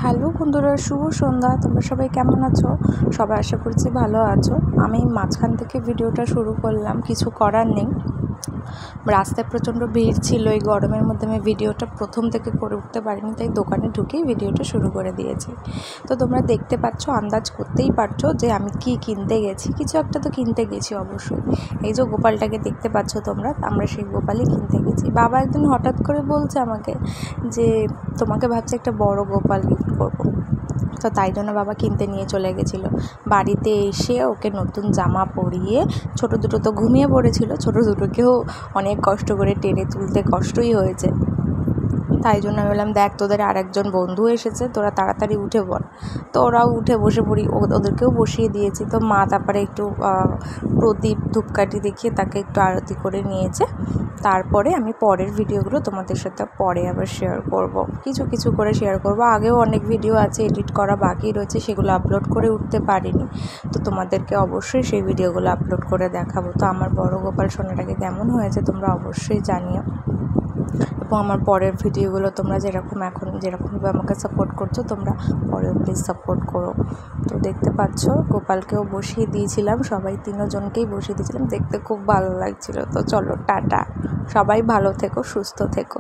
Hello বন্ধুরা, শুভ সন্ধ্যা। তোমরা সবাই কেমন আছো? সবাই আশা করছি ভালো আছো। আমি মাঝখান থেকে ভিডিওটা শুরু করলাম, কিছু করার নেই। রাস্তায় প্রচণ্ড ভিড় ছিল, এই গরমের মধ্যে আমি ভিডিওটা প্রথম থেকে করে উঠতে পারিনি, তাই দোকানে ঢুকেই ভিডিওটা শুরু করে দিয়েছি। তো তোমরা দেখতে পাচ্ছ, আন্দাজ করতেই পারছো যে আমি কি কিনতে গেছি। কিছু একটা তো কিনতে গেছি অবশ্যই। এই যে গোপালটাকে দেখতে পাচ্ছ তোমরা, আমরা সেই গোপালই কিনতে গেছি। বাবা একদিন হঠাৎ করে বলছে আমাকে যে তোমাকে ভাবছি একটা বড় গোপাল গিফট করবো। তো তাই জন্য বাবা কিনতে নিয়ে চলে গেছিলো। বাড়িতে এসে ওকে নতুন জামা পরিয়ে, ছোটো দুটো তো ঘুমিয়ে পড়েছিল, ছোটো দুটোকেও অনেক কষ্ট করে টেনে তুলতে কষ্টই হয়েছে। তাই জন্য আমি বললাম, দেখ তোদের আরেকজন বন্ধু এসেছে, তোরা তাড়াতাড়ি উঠে পড়। তো ওরাও উঠে বসে পড়ি, ওদেরকেও বসিয়ে দিয়েছি। তো মা তারপরে একটু প্রদীপ ধূপকাঠি দেখিয়ে তাকে একটু আরতি করে নিয়েছে। তারপরে আমি পরের ভিডিওগুলো তোমাদের সাথে পরে আবার শেয়ার করব, কিছু করে শেয়ার করব। আগেও অনেক ভিডিও আছে এডিট করা বাকি রয়েছে, সেগুলো আপলোড করে উঠতে পারিনি। তো তোমাদেরকে অবশ্যই সেই ভিডিওগুলো আপলোড করে দেখাবো। তো আমার বড় গোপাল সোনাটাকে কেমন হয়েছে তোমরা অবশ্যই জানিও। এবং আমার পরের ভিডিওগুলো তোমরা যেরকমভাবে আমাকে সাপোর্ট করছো, তোমরা পরেও প্লিজ সাপোর্ট করো। তো দেখতে পাচ্ছ, গোপালকেও বসিয়ে দিয়েছিলাম, সবাই তিনজনকেই বসিয়ে দিয়েছিলাম, দেখতে খুব ভালো লাগছিল। তো চলো, টাটা, সবাই ভালো থেকো, সুস্থ থেকো।